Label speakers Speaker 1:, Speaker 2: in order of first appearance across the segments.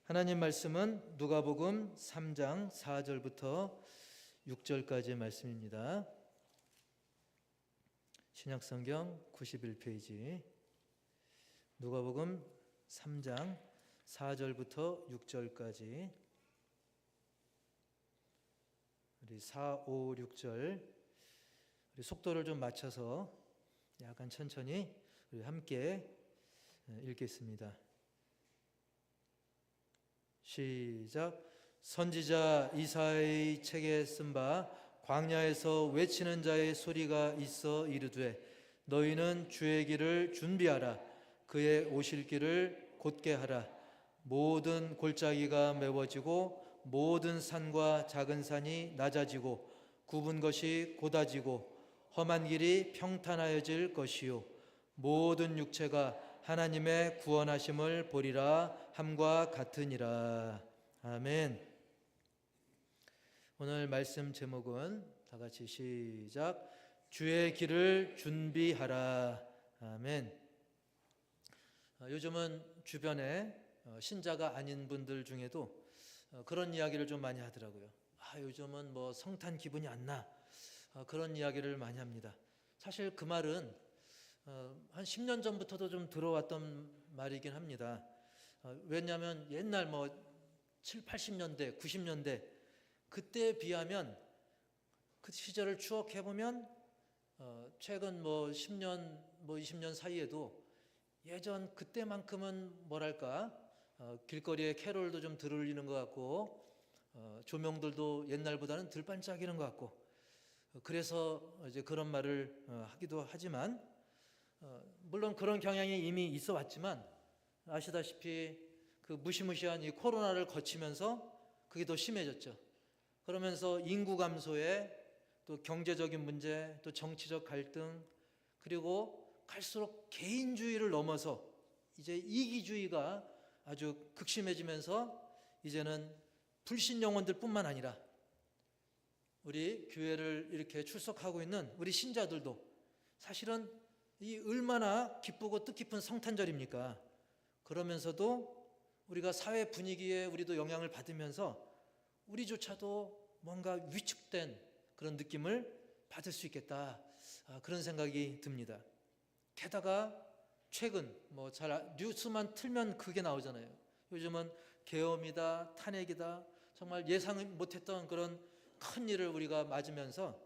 Speaker 1: 하나님 말씀은 누가복음 3장 4절부터 6절까지의 말씀입니다. 신약성경 91페이지 누가복음 3장 4절부터 6절까지 우리 4, 5, 6절 우리 속도를 좀 맞춰서 약간 천천히 우리 함께 읽겠습니다. 시작. 선지자 이사야의 책에 쓴 바 광야에서 외치는 자의 소리가 있어 이르되 너희는 주의 길을 준비하라. 그의 오실 길을 곧게 하라. 모든 골짜기가 메워지고 모든 산과 작은 산이 낮아지고 굽은 것이 곧아지고 험한 길이 평탄하여질 것이요 모든 육체가 하나님의 구원하심을 보리라 함과 같으니라. 아멘. 오늘 말씀 제목은 다 같이 시작. 주의 길을 준비하라. 아멘. 요즘은 주변에 신자가 아닌 분들 중에도 그런 이야기를 좀 많이 하더라고요. 요즘은 뭐 성탄 기분이 안 나. 그런 이야기를 많이 합니다. 사실 그 말은 한 10년 전부터도 좀 들어왔던 말이긴 합니다. 왜냐하면 옛날 뭐 7, 80년대, 90년대 그때에 비하면 그 시절을 추억해 보면 최근 뭐 10년, 뭐 20년 사이에도 예전 그때만큼은 뭐랄까 길거리에 캐롤도 좀 들리는 것 같고 조명들도 옛날보다는 덜 반짝이는 것 같고 그래서 이제 그런 말을 하기도 하지만 물론 그런 경향이 이미 있어 왔지만 아시다시피 그 무시무시한 이 코로나를 거치면서 그게 더 심해졌죠. 그러면서 인구 감소에 또 경제적인 문제, 또 정치적 갈등, 그리고 갈수록 개인주의를 넘어서 이제 이기주의가 아주 극심해지면서 이제는 불신 영혼들 뿐만 아니라 우리 교회를 이렇게 출석하고 있는 우리 신자들도 사실은 이 얼마나 기쁘고 뜻깊은 성탄절입니까? 그러면서도 우리가 사회 분위기에 우리도 영향을 받으면서 우리조차도 뭔가 위축된 그런 느낌을 받을 수 있겠다. 그런 생각이 듭니다. 게다가 최근 뭐 잘 뉴스만 틀면 그게 나오잖아요. 요즘은 계엄이다, 탄핵이다, 정말 예상 못했던 그런 큰 일을 우리가 맞으면서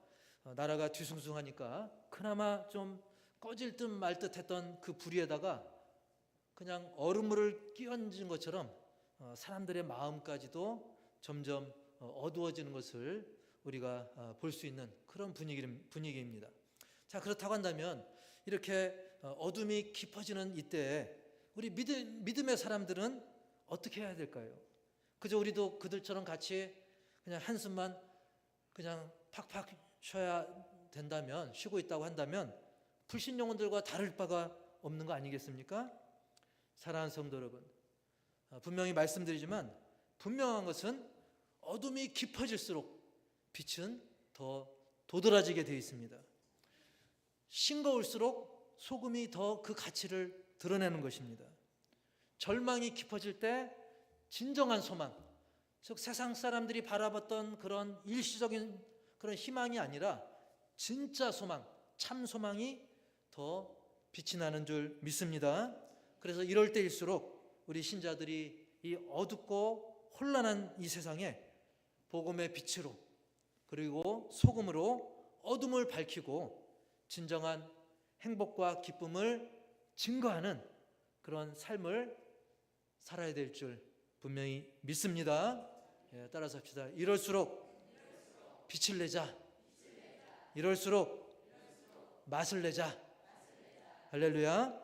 Speaker 1: 나라가 뒤숭숭하니까 그나마 좀 꺼질 듯 말 듯 했던 그 불의에다가 그냥 얼음물을 끼얹은 것처럼 사람들의 마음까지도 점점 어두워지는 것을 우리가 볼 수 있는 그런 분위기입니다. 자, 그렇다고 한다면 이렇게 어둠이 깊어지는 이때에 우리 믿음의 사람들은 어떻게 해야 될까요? 그저 우리도 그들처럼 같이 그냥 한숨만 그냥 팍팍 쉬어야 된다면, 쉬고 있다고 한다면 불신 영혼들과 다를 바가 없는 거 아니겠습니까? 사랑하는 성도 여러분, 분명히 말씀드리지만 분명한 것은 어둠이 깊어질수록 빛은 더 도드라지게 되어 있습니다. 싱거울수록 소금이 더 그 가치를 드러내는 것입니다. 절망이 깊어질 때 진정한 소망, 즉 세상 사람들이 바라봤던 그런 일시적인 그런 희망이 아니라 진짜 소망, 참 소망이 더 빛이 나는 줄 믿습니다. 그래서 이럴 때일수록 우리 신자들이 이 어둡고 혼란한 이 세상에 복음의 빛으로 그리고 소금으로 어둠을 밝히고 진정한 행복과 기쁨을 증거하는 그런 삶을 살아야 될 줄 분명히 믿습니다. 따라서 합시다. 이럴수록 빛을 내자. 이럴수록 맛을 내자. 할렐루야.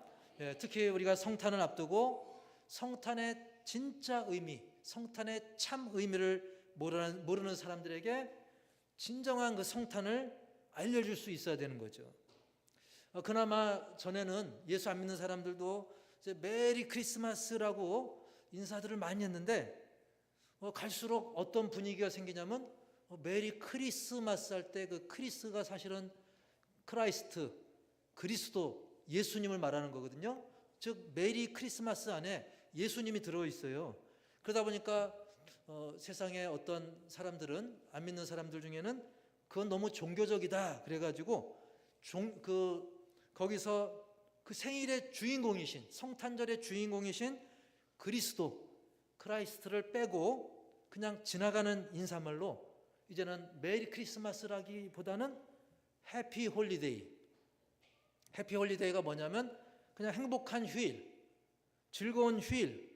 Speaker 1: 특히 우리가 성탄을 앞두고 성탄의 진짜 의미, 성탄의 참 의미를 모르는 사람들에게 진정한 그 성탄을 알려줄 수 있어야 되는 거죠. 그나마 전에는 예수 안 믿는 사람들도 이제 메리 크리스마스라고 인사들을 많이 했는데 갈수록 어떤 분위기가 생기냐면 메리 크리스마스 할 때 그 크리스가 사실은 크라이스트, 그리스도, 예수님을 말하는 거거든요. 즉 메리 크리스마스 안에 예수님이 들어있어요. 그러다 보니까 세상에 어떤 사람들은, 안 믿는 사람들 중에는 그건 너무 종교적이다 그래가지고 거기서 그 생일의 주인공이신, 성탄절의 주인공이신 그리스도, 크라이스트를 빼고 그냥 지나가는 인사말로 이제는 메리 크리스마스라기보다는 해피 홀리데이. 해피 홀리데이가 뭐냐면 그냥 행복한 휴일, 즐거운 휴일,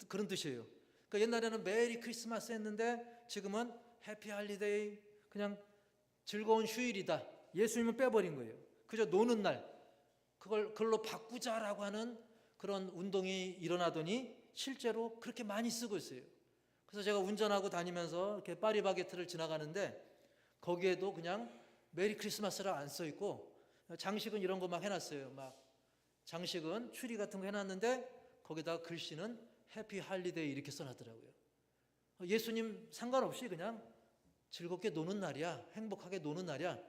Speaker 1: 그런 뜻이에요. 그러니까 옛날에는 메리 크리스마스 했는데 지금은 해피 홀리데이, 그냥 즐거운 휴일이다. 예수님은 빼버린 거예요. 그저 노는 날, 그걸로 바꾸자라고 하는 그런 운동이 일어나더니 실제로 그렇게 많이 쓰고 있어요. 그래서 제가 운전하고 다니면서 이렇게 파리바게트를 지나가는데 거기에도 그냥 메리 크리스마스라 안 써 있고 장식은 이런 거 막 해놨어요. 막 장식은 추리 같은 거 해놨는데 거기다 글씨는 해피 할리데이 이렇게 써놨더라고요. 예수님 상관없이 그냥 즐겁게 노는 날이야, 행복하게 노는 날이야,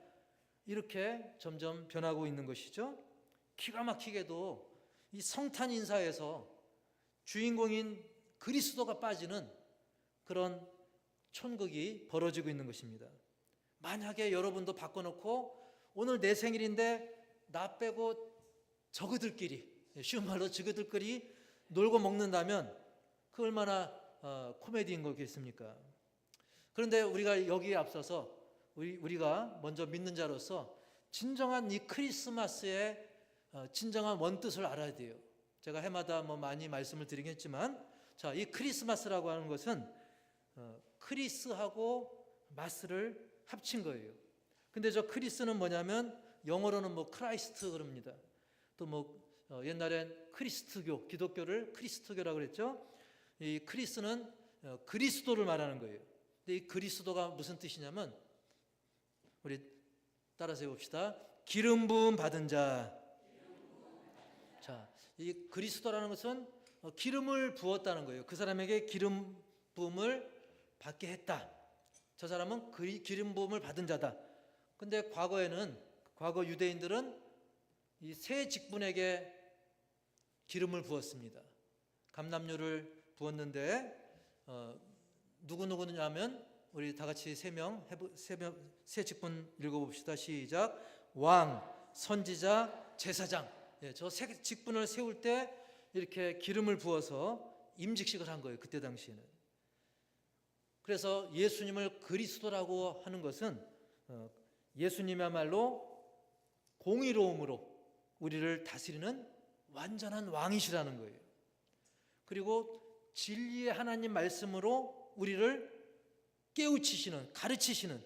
Speaker 1: 이렇게 점점 변하고 있는 것이죠. 기가 막히게도 이 성탄 인사에서 주인공인 그리스도가 빠지는 그런 촌극이 벌어지고 있는 것입니다. 만약에 여러분도 바꿔놓고 오늘 내 생일인데 나 빼고 저그들끼리, 쉬운 말로 저그들끼리 놀고 먹는다면 그 얼마나 코미디인 거겠습니까? 그런데 우리가 여기에 앞서서 우리가 먼저 믿는 자로서 진정한 이 크리스마스의 진정한 원뜻을 알아야 돼요. 제가 해마다 많이 말씀을 드리긴 했지만, 자, 이 크리스마스라고 하는 것은 크리스하고 마스를 합친 거예요. 근데 저 크리스는 뭐냐면 영어로는 크라이스트 그럽니다. 또 옛날엔 크리스트교, 기독교를 크리스트교라고 그랬죠. 이 크리스는 그리스도를 말하는 거예요. 근데 이 그리스도가 무슨 뜻이냐면, 우리 따라서 해봅시다. 기름 부음 받은 자. 자, 이 그리스도라는 것은 기름을 부었다는 거예요. 그 사람에게 기름 부음을 받게 했다. 저 사람은 기름 부음을 받은 자다. 근데 과거 유대인들은 이 세 직분에게 기름을 부었습니다. 감람유를 부었는데 누구냐면 우리 다 같이 세 직분 읽어봅시다. 시작. 왕, 선지자, 제사장. 저 세 직분을 세울 때 이렇게 기름을 부어서 임직식을 한 거예요. 그때 당시에는. 그래서 예수님을 그리스도라고 하는 것은 예수님이야말로 공의로움으로 우리를 다스리는 완전한 왕이시라는 거예요. 그리고 진리의 하나님 말씀으로 우리를 깨우치시는, 가르치시는,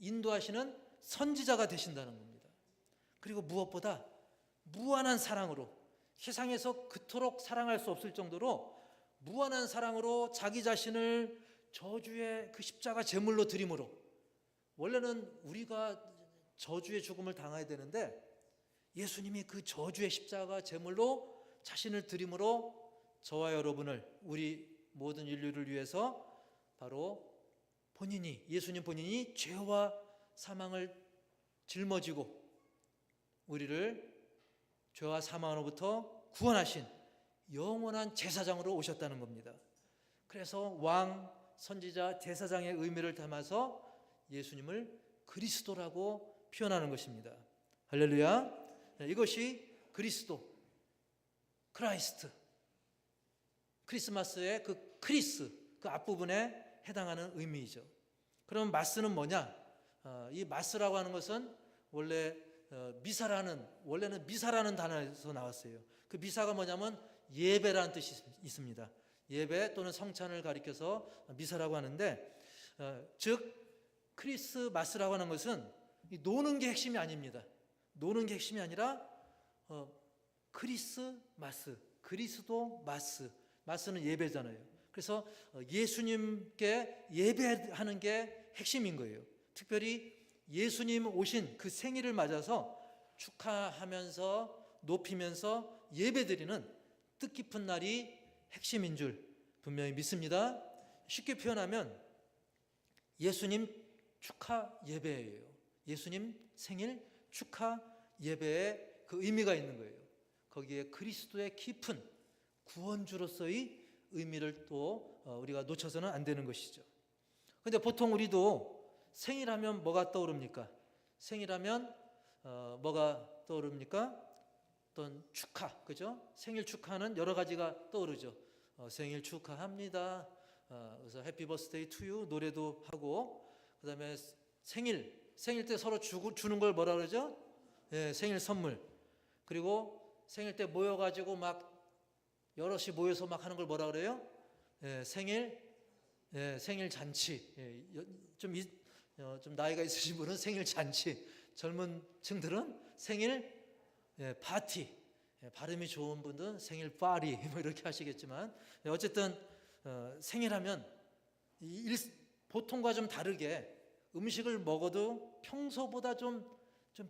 Speaker 1: 인도하시는 선지자가 되신다는 겁니다. 그리고 무엇보다 무한한 사랑으로, 세상에서 그토록 사랑할 수 없을 정도로 무한한 사랑으로 자기 자신을 저주의 그 십자가 제물로 드림으로, 원래는 우리가 저주의 죽음을 당해야 되는데 예수님이 그 저주의 십자가 제물로 자신을 드림으로 저와 여러분을, 우리 모든 인류를 위해서 바로 예수님 본인이 죄와 사망을 짊어지고 우리를 죄와 사망으로부터 구원하신 영원한 제사장으로 오셨다는 겁니다. 그래서 왕, 선지자, 제사장의 의미를 담아서 예수님을 그리스도라고 표현하는 것입니다. 할렐루야. 이것이 그리스도, 크라이스트, 크리스마스의 그 크리스, 그 앞부분에 해당하는 의미이죠. 그럼 마스는 뭐냐? 이 마스라고 하는 것은 원래는 미사라는 단어에서 나왔어요. 그 미사가 뭐냐면 예배라는 뜻이 있습니다. 예배 또는 성찬을 가리켜서 미사라고 하는데, 즉 크리스마스라고 하는 것은 노는 게 핵심이 아닙니다. 노는 게 핵심이 아니라 크리스마스, 그리스도 마스, 마스는 예배잖아요. 그래서 예수님께 예배하는 게 핵심인 거예요. 특별히 예수님 오신 그 생일을 맞아서 축하하면서 높이면서 예배드리는 뜻깊은 날이 핵심인 줄 분명히 믿습니다. 쉽게 표현하면 예수님 축하 예배예요. 예수님 생일 축하 예배에 그 의미가 있는 거예요. 거기에 그리스도의 깊은 구원주로서의 의미를 또 우리가 놓쳐서는 안 되는 것이죠. 근데 보통 우리도 생일하면 뭐가 떠오릅니까? 생일하면 뭐가 떠오릅니까? 어떤 축하, 그죠? 생일 축하는 여러 가지가 떠오르죠. 생일 축하합니다. 그래서 해피 버스데이 투 유 노래도 하고, 그다음에 생일 때 서로 주는 걸 뭐라 그러죠? 예, 생일 선물. 그리고 생일 때 모여가지고 막 여럿이 모여서 막 하는 걸 뭐라 그래요? 예, 생일 잔치. 예, 좀 나이가 있으신 분은 생일 잔치, 젊은 층들은 생일 파티, 발음이 좋은 분들은 생일 파리 뭐 이렇게 하시겠지만, 어쨌든 생일하면 보통과 좀 다르게 음식을 먹어도 평소보다 좀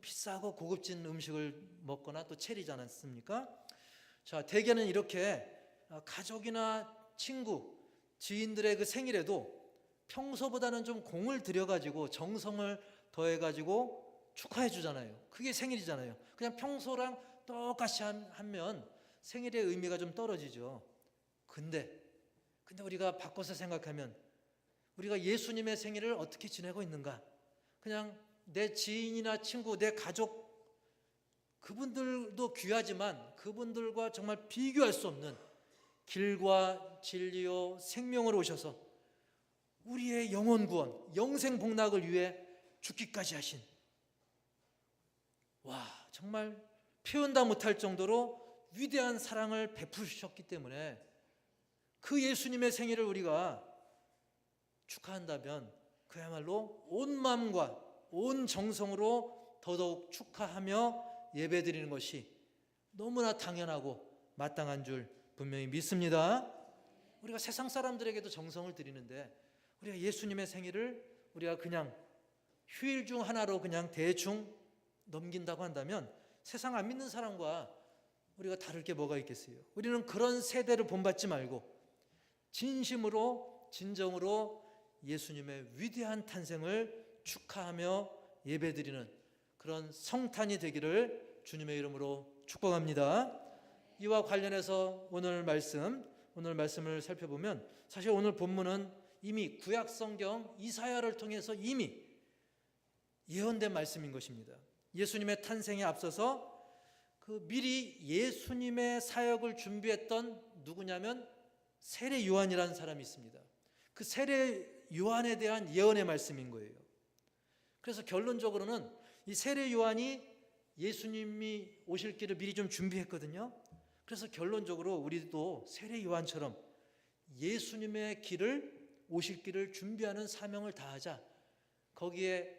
Speaker 1: 비싸고 고급진 음식을 먹거나 또 차리지 않았습니까? 자, 대개는 이렇게 가족이나 친구, 지인들의 그 생일에도 평소보다는 좀 공을 들여가지고 정성을 더해가지고 축하해 주잖아요. 그게 생일이잖아요. 그냥 평소랑 똑같이 하면 생일의 의미가 좀 떨어지죠. 근데 우리가 바꿔서 생각하면 우리가 예수님의 생일을 어떻게 지내고 있는가? 그냥 내 지인이나 친구, 내 가족, 그분들도 귀하지만 그분들과 정말 비교할 수 없는 길과 진리요 생명으로 오셔서 우리의 영혼 구원, 영생 복락을 위해 죽기까지 하신, 와, 정말 표현다 못할 정도로 위대한 사랑을 베푸셨기 때문에 그 예수님의 생일을 우리가 축하한다면 그야말로 온 마음과 온 정성으로 더더욱 축하하며 예배드리는 것이 너무나 당연하고 마땅한 줄 분명히 믿습니다. 우리가 세상 사람들에게도 정성을 드리는데 우리가 예수님의 생일을 우리가 그냥 휴일 중 하나로 그냥 대충 넘긴다고 한다면 세상 안 믿는 사람과 우리가 다를 게 뭐가 있겠어요? 우리는 그런 세대를 본받지 말고 진심으로 진정으로 예수님의 위대한 탄생을 축하하며 예배드리는 그런 성탄이 되기를 주님의 이름으로 축복합니다. 이와 관련해서 오늘 말씀을 살펴보면 사실 오늘 본문은 이미 구약 성경 이사야를 통해서 이미 예언된 말씀인 것입니다. 예수님의 탄생에 앞서서 그 미리 예수님의 사역을 준비했던 누구냐면 세례 요한이라는 사람이 있습니다. 그 세례 요한에 대한 예언의 말씀인 거예요. 그래서 결론적으로는 이 세례 요한이 예수님이 오실 길을 미리 좀 준비했거든요. 그래서 결론적으로 우리도 세례 요한처럼 예수님의 오실 길을 준비하는 사명을 다하자, 거기에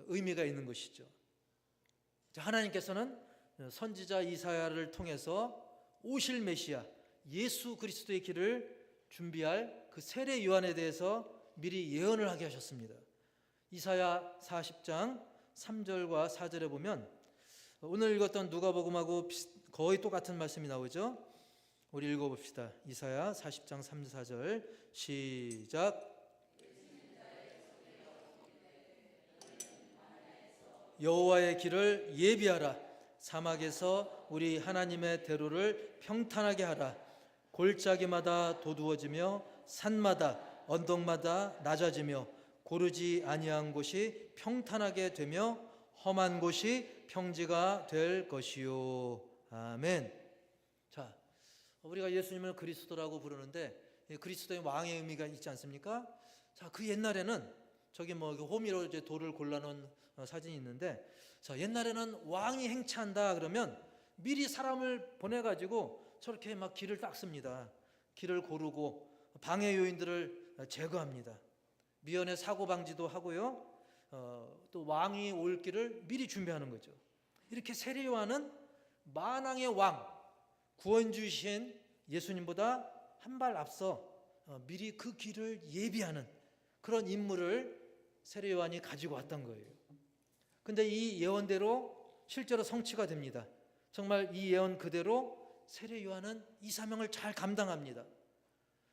Speaker 1: 의미가 있는 것이죠. 하나님께서는 선지자 이사야를 통해서 오실 메시아 예수 그리스도의 길을 준비할 그 세례 요한에 대해서 미리 예언을 하게 하셨습니다. 이사야 40장 3절과 4절에 보면 오늘 읽었던 누가복음하고 거의 똑같은 말씀이 나오죠. 우리 읽어봅시다. 이사야 40장 3, 4절 시작. 여호와의 길을 예비하라. 사막에서 우리 하나님의 대로를 평탄하게 하라. 골짜기마다 도두어지며 산마다 언덕마다 낮아지며 고르지 아니한 곳이 평탄하게 되며 험한 곳이 평지가 될 것이요. 아멘. 자, 우리가 예수님을 그리스도라고 부르는데 그리스도의 왕의 의미가 있지 않습니까? 자, 그 옛날에는 저기 호미로 이제 돌을 골라놓은 사진이 있는데, 자, 옛날에는 왕이 행차한다 그러면 미리 사람을 보내가지고 저렇게 막 길을 닦습니다. 길을 고르고 방해 요인들을 제거합니다. 미연에 사고 방지도 하고요. 또 왕이 올 길을 미리 준비하는 거죠. 이렇게 세례 요한은 만왕의 왕, 구원주이신 예수님보다 한 발 앞서 미리 그 길을 예비하는 그런 임무를 세례 요한이 가지고 왔던 거예요. 근데 이 예언대로 실제로 성취가 됩니다. 정말 이 예언 그대로 세례 요한은 이 사명을 잘 감당합니다.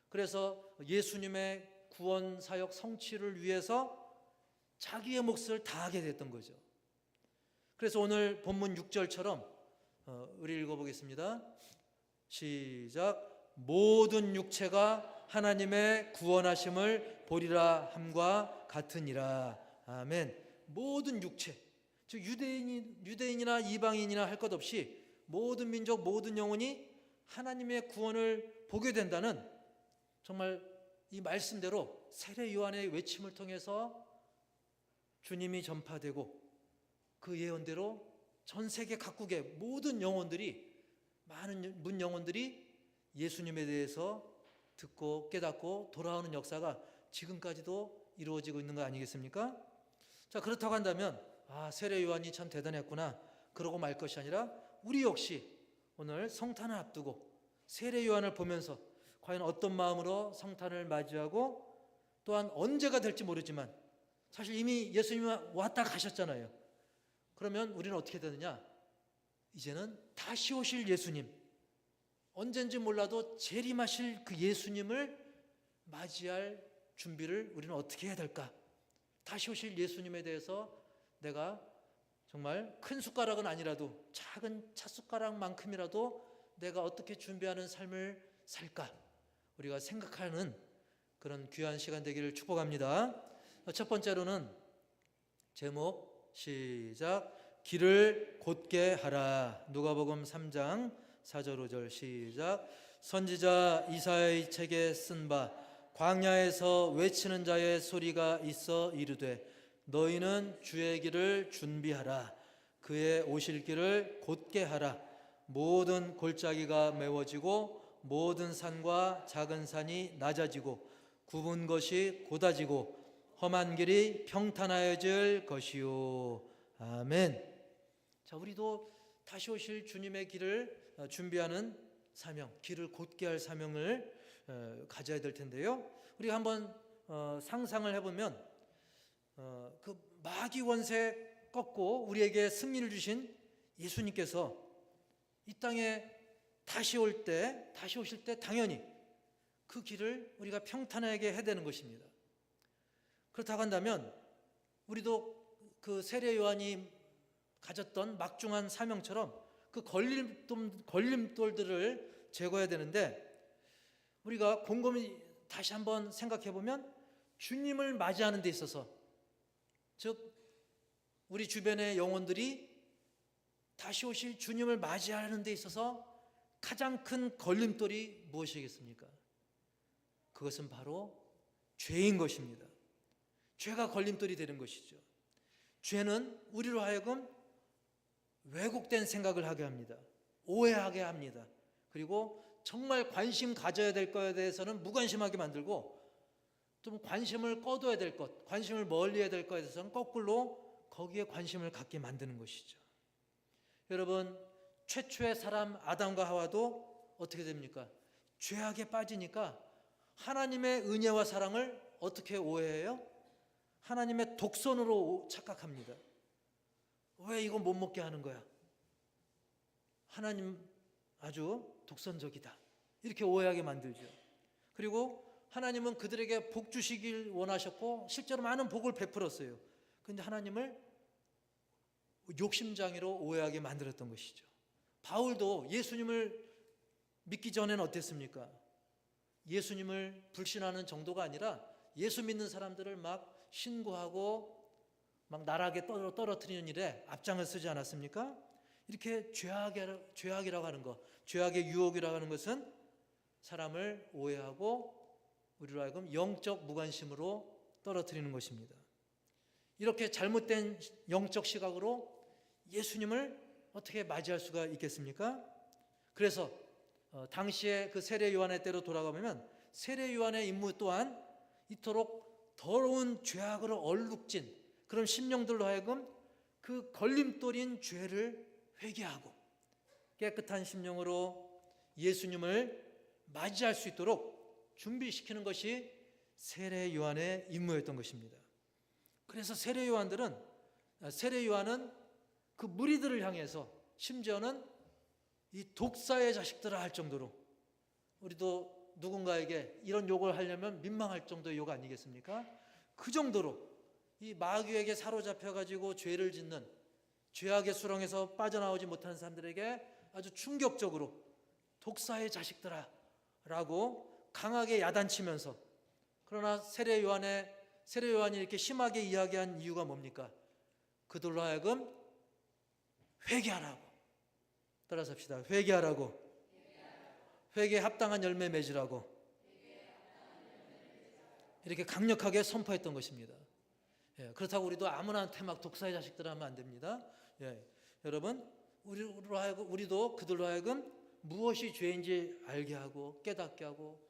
Speaker 1: 그래서 예수님의 구원 사역 성취를 위해서 자기의 몫을 다하게 됐던 거죠. 그래서 오늘 본문 6절처럼 우리 읽어보겠습니다. 시작. 모든 육체가 하나님의 구원하심을 보리라 함과 같으니라. 아멘. 모든 육체, 즉 유대인이나 이방인이나 할 것 없이 모든 민족, 모든 영혼이 하나님의 구원을 보게 된다는, 정말 이 말씀대로 세례 요한의 외침을 통해서 주님이 전파되고 그 예언대로 전 세계 각국의 모든 영혼들이, 많은 문 영혼들이 예수님에 대해서 듣고 깨닫고 돌아오는 역사가 지금까지도 이루어지고 있는 거 아니겠습니까? 자, 그렇다고 한다면 세례 요한이 참 대단했구나 그러고 말 것이 아니라, 우리 역시 오늘 성탄을 앞두고 세례 요한을 보면서 과연 어떤 마음으로 성탄을 맞이하고, 또한 언제가 될지 모르지만 사실 이미 예수님이 왔다 가셨잖아요. 그러면 우리는 어떻게 되느냐? 이제는 다시 오실 예수님, 언젠지 몰라도 재림하실 그 예수님을 맞이할 준비를 우리는 어떻게 해야 될까? 다시 오실 예수님에 대해서 내가 정말 큰 숟가락은 아니라도 작은 찻숟가락만큼이라도 내가 어떻게 준비하는 삶을 살까? 우리가 생각하는 그런 귀한 시간 되기를 축복합니다. 첫 번째로는 제목 시작, 길을 곧게 하라. 누가복음 3장 4절 5절 시작. 선지자 이사야의 책에 쓴 바 광야에서 외치는 자의 소리가 있어 이르되 너희는 주의 길을 준비하라. 그의 오실 길을 곧게 하라. 모든 골짜기가 메워지고 모든 산과 작은 산이 낮아지고 굽은 것이 곧아지고 험한 길이 평탄하여질 것이요. 아멘. 자, 우리도 다시 오실 주님의 길을 준비하는 사명, 길을 곧게 할 사명을 가져야 될 텐데요. 우리가 한번 상상을 해보면 그 마귀 원세 꺾고 우리에게 승리를 주신 예수님께서 이 땅에 다시 오실 때 당연히 그 길을 우리가 평탄하게 해야 되는 것입니다. 그렇다고 한다면 우리도 그 세례 요한이 가졌던 막중한 사명처럼 그 걸림돌들을 제거해야 되는데, 우리가 곰곰이 다시 한번 생각해 보면 주님을 맞이하는 데 있어서, 즉 우리 주변의 영혼들이 다시 오실 주님을 맞이하는 데 있어서 가장 큰 걸림돌이 무엇이겠습니까? 그것은 바로 죄인 것입니다. 죄가 걸림돌이 되는 것이죠. 죄는 우리로 하여금 왜곡된 생각을 하게 합니다. 오해하게 합니다. 그리고 정말 관심 가져야 될 것에 대해서는 무관심하게 만들고, 좀 관심을 꺼둬야 될 것, 관심을 멀리해야 될 것에 대해서는 거꾸로 거기에 관심을 갖게 만드는 것이죠. 여러분, 최초의 사람 아담과 하와도 어떻게 됩니까? 죄악에 빠지니까 하나님의 은혜와 사랑을 어떻게 오해해요? 하나님의 독선으로 착각합니다. 왜 이거 못 먹게 하는 거야? 하나님 아주 독선적이다, 이렇게 오해하게 만들죠. 그리고 하나님은 그들에게 복 주시길 원하셨고 실제로 많은 복을 베풀었어요. 그런데 하나님을 욕심장애로 오해하게 만들었던 것이죠. 바울도 예수님을 믿기 전에는 어땠습니까? 예수님을 불신하는 정도가 아니라 예수 믿는 사람들을 막 신고하고 막 나락에 떨어뜨리는 일에 앞장을 쓰지 않았습니까? 이렇게 죄악이라고 하는 것, 죄악의 유혹이라고 하는 것은 사람을 오해하고 우리로 하여금 영적 무관심으로 떨어뜨리는 것입니다. 이렇게 잘못된 영적 시각으로 예수님을 어떻게 맞이할 수가 있겠습니까? 그래서 당시에 그 세례 요한의 때로 돌아가면 세례 요한의 임무 또한 이토록 더러운 죄악으로 얼룩진 그런 심령들로 하여금 그 걸림돌인 죄를 회개하고 깨끗한 심령으로 예수님을 맞이할 수 있도록 준비시키는 것이 세례 요한의 임무였던 것입니다. 그래서 세례 요한은 그 무리들을 향해서 심지어는 이 독사의 자식들아 할 정도로, 우리도 누군가에게 이런 욕을 하려면 민망할 정도의 욕 아니겠습니까? 그 정도로 이 마귀에게 사로잡혀 가지고 죄를 짓는, 죄악의 수렁에서 빠져나오지 못하는 사람들에게 아주 충격적으로 독사의 자식들아 라고 강하게 야단치면서, 그러나 세례 요한이 이렇게 심하게 이야기한 이유가 뭡니까? 그들로 하여금 회개하라고. 따라서 합시다. 회개하라고. 회개에 합당한 열매 맺으라고. 이렇게 강력하게 선포했던 것입니다. 그렇다고 우리도 아무나한테 막 독사의 자식들 하면 안 됩니다. 여러분, 우리도 그들로 하여금 무엇이 죄인지 알게 하고 깨닫게 하고,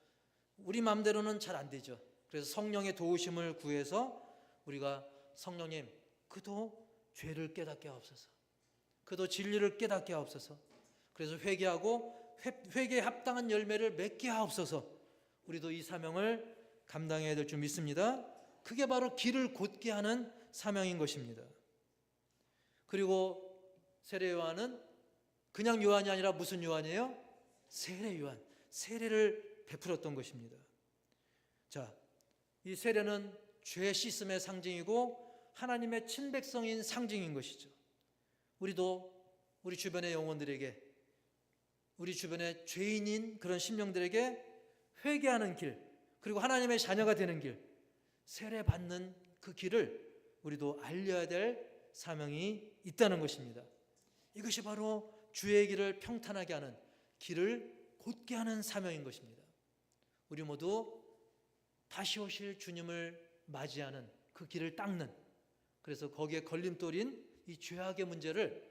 Speaker 1: 우리 마음대로는 잘 안 되죠. 그래서 성령의 도우심을 구해서 우리가 성령님, 그도 죄를 깨닫게 하옵소서, 그도 진리를 깨닫게 하옵소서, 그래서 회개하고 회개에 합당한 열매를 맺게 하옵소서, 우리도 이 사명을 감당해야 될 줄 믿습니다. 그게 바로 길을 곧게 하는 사명인 것입니다. 그리고 세례 요한은 그냥 요한이 아니라 무슨 요한이에요? 세례 요한. 세례를 베풀었던 것입니다. 자, 이 세례는 죄 씻음의 상징이고 하나님의 친백성인 상징인 것이죠. 우리도 우리 주변의 영혼들에게, 우리 주변의 죄인인 그런 심령들에게 회개하는 길, 그리고 하나님의 자녀가 되는 길, 세례 받는 그 길을 우리도 알려야 될 사명이 있다는 것입니다. 이것이 바로 주의 길을 평탄하게 하는, 길을 곧게 하는 사명인 것입니다. 우리 모두 다시 오실 주님을 맞이하는 그 길을 닦는, 그래서 거기에 걸림돌인 이 죄악의 문제를,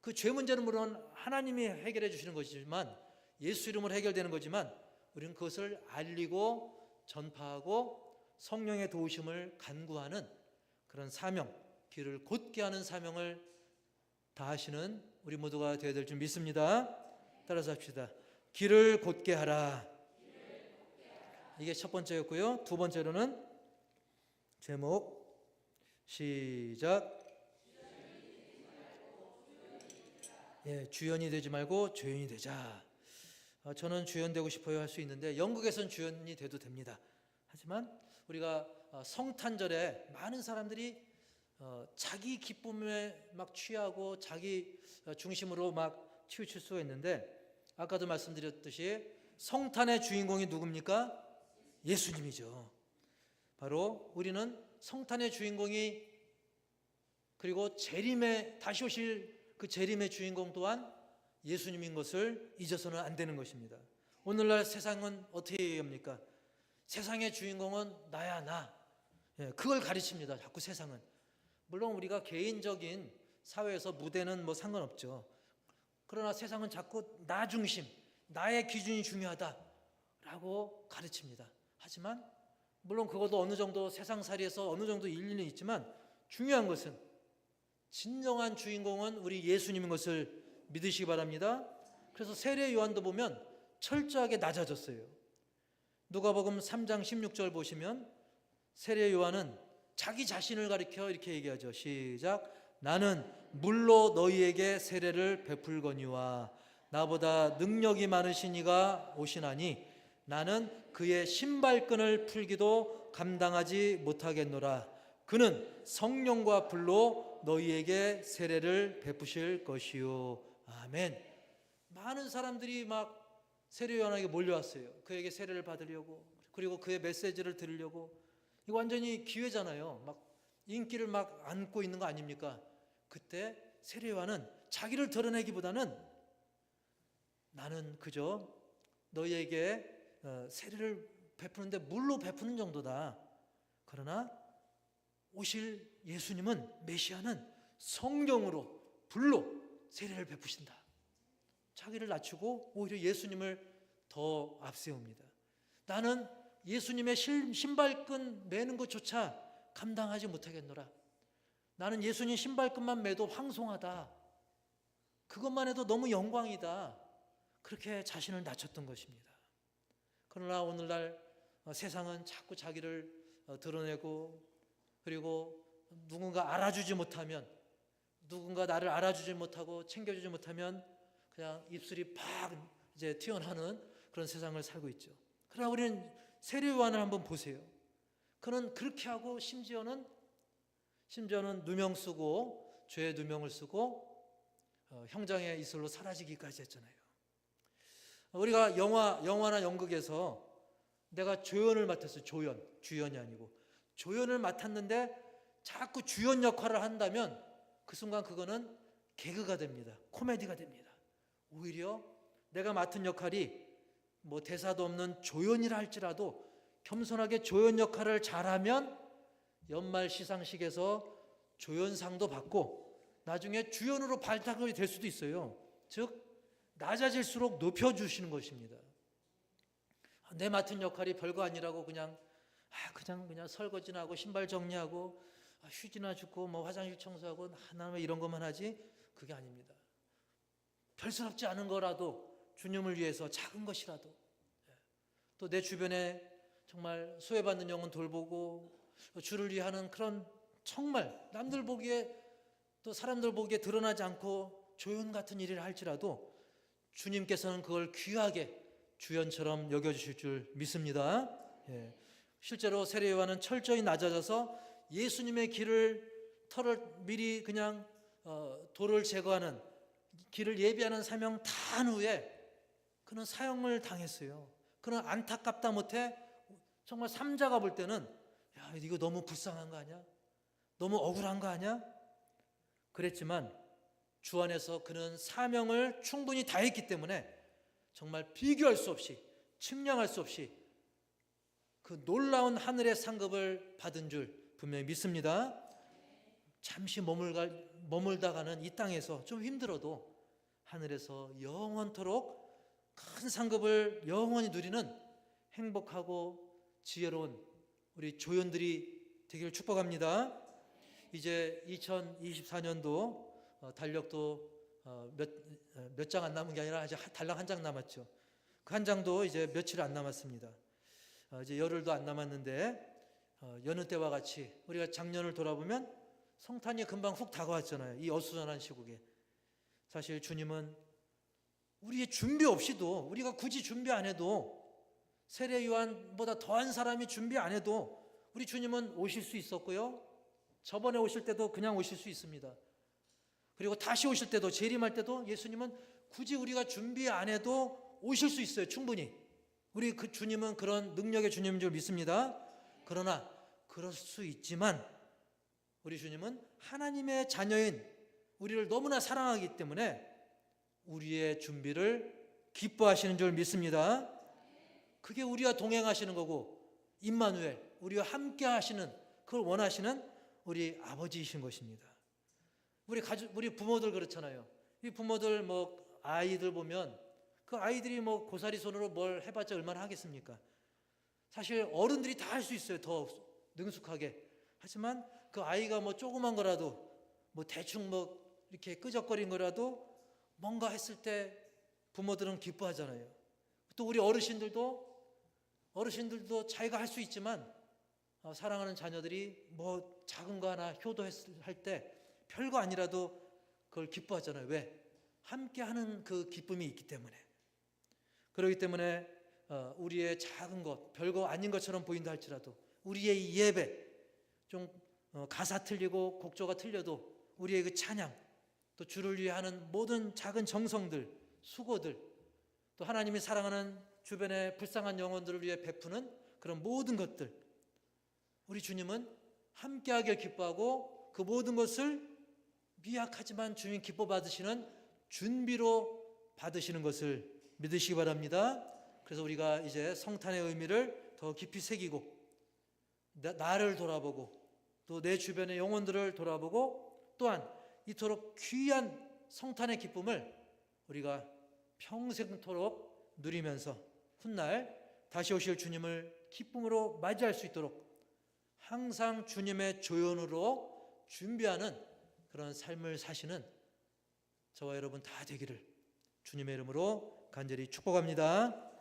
Speaker 1: 그 죄 문제는 물론 하나님이 해결해 주시는 것이지만, 예수 이름으로 해결되는 거지만, 우리는 그것을 알리고 전파하고 성령의 도우심을 간구하는 그런 사명, 길을 곧게 하는 사명을 다하시는 우리 모두가 되어야 될 줄 믿습니다. 따라서 합시다. 길을 곧게 하라. 이게 첫 번째였고요. 두 번째로는 제목 시작. 주연이 되지 말고 조연이 되자. 저는 주연 되고 싶어요 할 수 있는데 영국에선 주연이 돼도 됩니다. 하지만 우리가 성탄절에 많은 사람들이 자기 기쁨에 막 취하고 자기 중심으로 막 치우칠 수가 있는데, 아까도 말씀드렸듯이 성탄의 주인공이 누굽니까? 예수님이죠. 바로 우리는 성탄의 주인공이, 그리고 재림에 다시 오실 그 재림의 주인공 또한 예수님인 것을 잊어서는 안 되는 것입니다. 오늘날 세상은 어떻게 얘기합니까? 세상의 주인공은 나야, 나. 그걸 가르칩니다. 자꾸 세상은. 물론 우리가 개인적인 사회에서 무대는 뭐 상관없죠. 그러나 세상은 자꾸 나 중심, 나의 기준이 중요하다라고 가르칩니다. 하지만 물론 그것도 어느 정도 세상살이에서 어느 정도 일리는 있지만, 중요한 것은 진정한 주인공은 우리 예수님인 것을 믿으시기 바랍니다. 그래서 세례 요한도 보면 철저하게 낮아졌어요. 누가복음 3장 16절 보시면 세례 요한은 자기 자신을 가리켜 이렇게 얘기하죠. 시작. 나는 물로 너희에게 세례를 베풀거니와 나보다 능력이 많으신 이가 오시나니 나는 그의 신발끈을 풀기도 감당하지 못하겠노라. 그는 성령과 불로 너희에게 세례를 베푸실 것이요. 아멘. 많은 사람들이 막 세례 요한에게 몰려왔어요. 그에게 세례를 받으려고, 그리고 그의 메시지를 들으려고. 이거 완전히 기회잖아요. 막 인기를 막 안고 있는 거 아닙니까? 그때 세례 요한은 자기를 드러내기보다는 나는 그저 너희에게 세례를 베푸는데 물로 베푸는 정도다. 그러나 오실 예수님은, 메시아는 성령으로 불로 세례를 베푸신다. 자기를 낮추고 오히려 예수님을 더 앞세웁니다. 나는 예수님의 신발끈 매는 것조차 감당하지 못하겠노라. 나는 예수님 신발끈만 매도 황송하다. 그것만 해도 너무 영광이다. 그렇게 자신을 낮췄던 것입니다. 그러나 오늘날 세상은 자꾸 자기를 드러내고, 그리고 누군가 알아주지 못하면, 누군가 나를 알아주지 못하고 챙겨주지 못하면 그냥 입술이 팍 이제 튀어나오는 그런 세상을 살고 있죠. 그러나 우리는 세례 요한을 한번 보세요. 그는 그렇게 하고 심지어는 누명 쓰고, 죄의 누명을 쓰고 형장의 이슬로 사라지기까지 했잖아요. 우리가 영화나 연극에서 내가 조연을 맡았어요. 주연이 아니고 조연을 맡았는데 자꾸 주연 역할을 한다면 그 순간 그거는 개그가 됩니다. 코미디가 됩니다. 오히려 내가 맡은 역할이 뭐 대사도 없는 조연이라 할지라도 겸손하게 조연 역할을 잘하면 연말 시상식에서 조연상도 받고 나중에 주연으로 발탁이 될 수도 있어요. 즉 낮아질수록 높여주시는 것입니다. 내 맡은 역할이 별거 아니라고 그냥 설거지나 하고 신발 정리하고 휴지나 줍고 뭐 화장실 청소하고 하나만 이런 것만 하지, 그게 아닙니다. 별스럽지 않은 거라도 주님을 위해서 작은 것이라도 또 내 주변에 정말 소외받는 영혼 돌보고 주를 위해 하는 그런 정말 남들 보기에 또 사람들 보기에 드러나지 않고 조연 같은 일을 할지라도 주님께서는 그걸 귀하게 주연처럼 여겨주실 줄 믿습니다. 실제로 세례 요한은 철저히 낮아져서 예수님의 털을 미리 그냥 돌을 제거하는 길을 예비하는 사명 다 한 후에 그는 사형을 당했어요. 그는 안타깝다 못해 정말 삼자가 볼 때는 야, 이거 너무 불쌍한 거 아니야? 너무 억울한 거 아니야? 그랬지만 주 안에서 그는 사명을 충분히 다했기 때문에 정말 비교할 수 없이 측량할 수 없이 그 놀라운 하늘의 상급을 받은 줄 분명히 믿습니다. 잠시 머물다가는 이 땅에서 좀 힘들어도 하늘에서 영원토록 큰 상급을 영원히 누리는 행복하고 지혜로운 우리 조연들이 되기를 축복합니다. 이제 2024년도 달력도 몇 장 안 남은 게 아니라 아직 달랑 한 장 남았죠. 그 한 장도 이제 며칠 안 남았습니다. 이제 열흘도 안 남았는데 여느 때와 같이 우리가 작년을 돌아보면 성탄이 금방 훅 다가왔잖아요. 이 어수선한 시국에. 사실 주님은 우리의 준비 없이도, 우리가 굳이 준비 안 해도, 세례 요한보다 더한 사람이 준비 안 해도 우리 주님은 오실 수 있었고요. 저번에 오실 때도 그냥 오실 수 있습니다. 그리고 다시 오실 때도, 재림할 때도 예수님은 굳이 우리가 준비 안 해도 오실 수 있어요. 충분히. 우리 그 주님은 그런 능력의 주님인 줄 믿습니다. 그러나 그럴 수 있지만 우리 주님은 하나님의 자녀인 우리를 너무나 사랑하기 때문에 우리의 준비를 기뻐하시는 줄 믿습니다. 그게 우리와 동행하시는 거고 임마누엘, 우리와 함께 하시는, 그걸 원하시는 우리 아버지이신 것입니다. 우리 부모들 그렇잖아요. 이 부모들 아이들 보면 그 아이들이 고사리 손으로 뭘 해봤자 얼마나 하겠습니까? 사실 어른들이 다 할 수 있어요. 더 능숙하게. 하지만 그 아이가 조그만 거라도 대충 이렇게 끄적거린 거라도 뭔가 했을 때 부모들은 기뻐하잖아요. 또 우리 어르신들도 자기가 할 수 있지만 사랑하는 자녀들이 작은 거 하나 효도할 때 별거 아니라도 그걸 기뻐하잖아요. 왜? 함께하는 그 기쁨이 있기 때문에. 그렇기 때문에 우리의 작은 것, 별거 아닌 것처럼 보인다 할지라도 우리의 예배, 좀 가사 틀리고 곡조가 틀려도 우리의 그 찬양, 또 주를 위해 하는 모든 작은 정성들, 수고들, 또 하나님이 사랑하는 주변의 불쌍한 영혼들을 위해 베푸는 그런 모든 것들, 우리 주님은 함께하길 기뻐하고 그 모든 것을 미약하지만 주님 기뻐 받으시는 준비로 받으시는 것을 믿으시기 바랍니다. 그래서 우리가 이제 성탄의 의미를 더 깊이 새기고 나를 돌아보고 또 내 주변의 영혼들을 돌아보고 또한 이토록 귀한 성탄의 기쁨을 우리가 평생토록 누리면서 훗날 다시 오실 주님을 기쁨으로 맞이할 수 있도록 항상 주님의 조연으로 준비하는 그런 삶을 사시는 저와 여러분 다 되기를 주님의 이름으로 간절히 축복합니다.